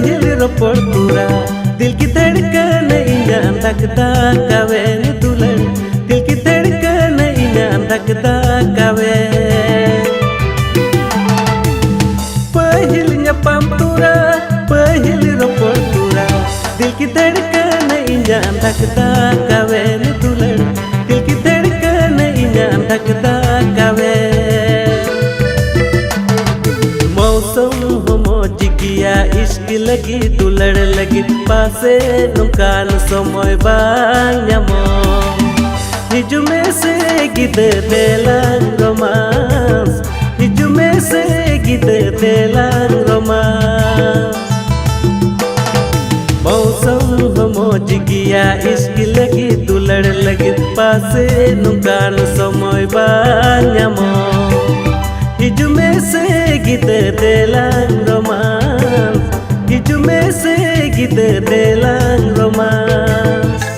पहिल रोपड़ पूरा दिल की धड़कन इन्हां धकदा कावे दुलड़ दिल की धड़कन इन्हां धकदा कावे पहिल nyapam tura पहिल रोपड़ पूरा दिल की धड़कन इन्हां धकदा कावे दुलड़ दिल की धड़कन इन्हां धकदा कावे मौसम जिगिया इश्क लगी दुलड़ लगी पासे नुकान समय बाnyamo hijume se gide delang romance hijume se gide delang romance मौसम जिगिया इश्क लगी दुलड़ लगी पासे नुकान समय बाnyamo hijume se gide delang romance hijume se gide delang romance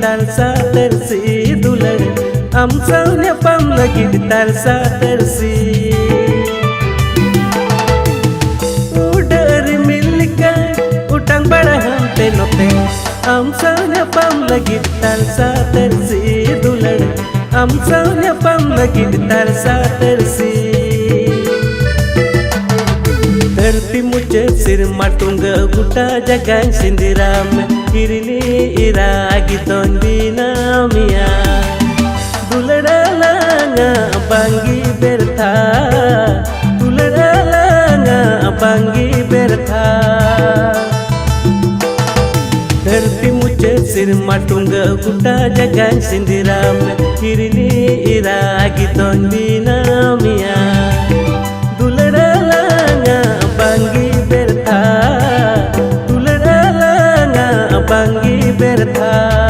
Tarsa tersi dular am saunya pam lagi di tarsa tersi udar milika utang barahan tenote am saunya pam lagi di tarsa tersi dular am saunya pam lagi di tarsa tersi धरती मुझे सिर माटूंगा गुटा जगह सिंदिराम हिरनी इरागी तोंबीना मिया दुलड़ा लांगा बांगी बेरथा दुलड़ा लांगा बांगी बेरथा धरती मुझे सिर माटूंगा गुटा जगह सिंदिराम हिरनी इरागी तोंबीना मिया दुलड़ा Bangi bertha, dulara langa bangi bertha.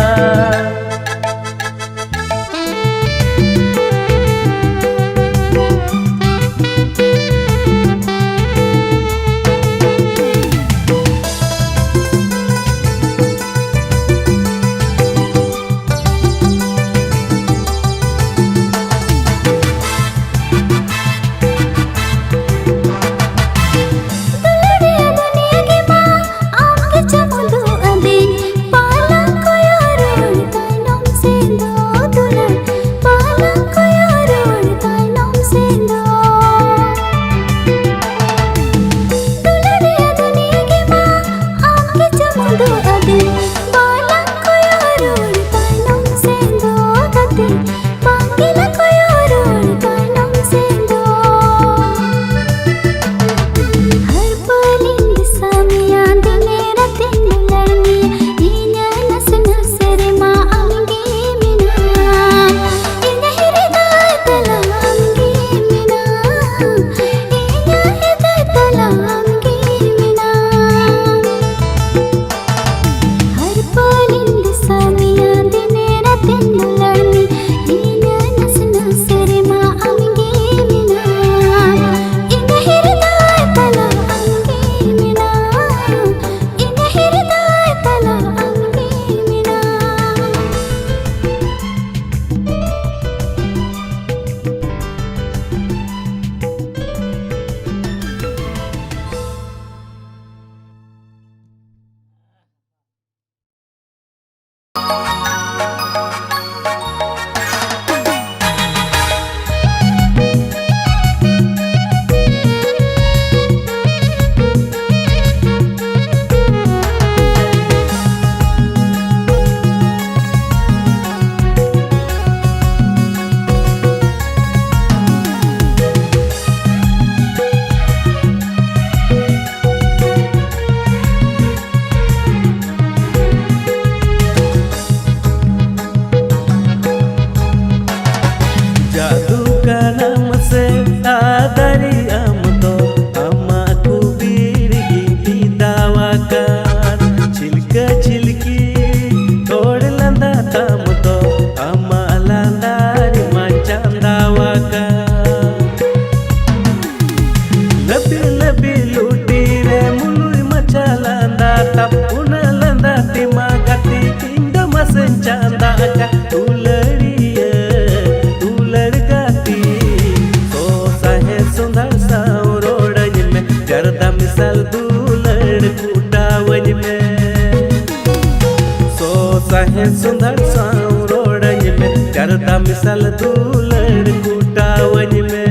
सहे सुंदर सावरोड़न में करदा मिसल दूलड़ कूटावन में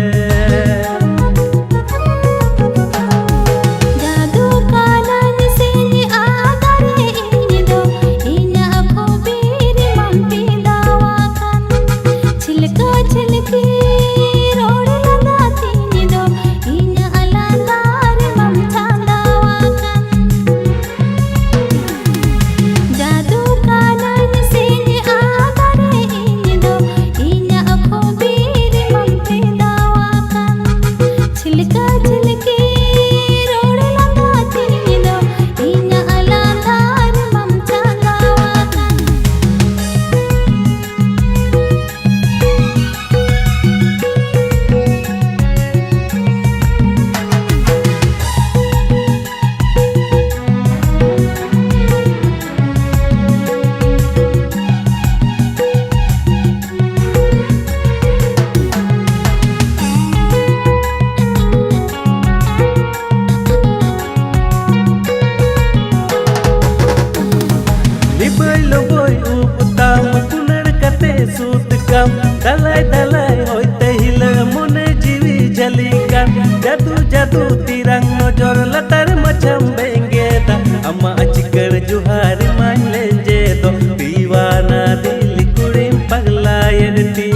दलाई दलाई होते हिला मुने जीवी जलिका जादू जादू तिरंग नजर लतर मचम बेंगेदा अम्मा अचकर जुहारी मान लेंजे दो दीवाना दिल कुड़ीम पगलायरती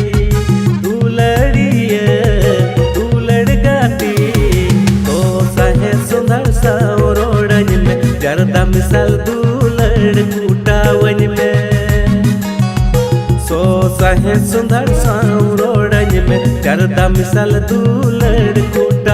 तू लड़गाती तो सहे सुंदर सावरोड़न में करदा मिसल दूलड़ कूटावन में सहे सुंदर सावरोड़न में करदा मिसल दूलड़ कूटा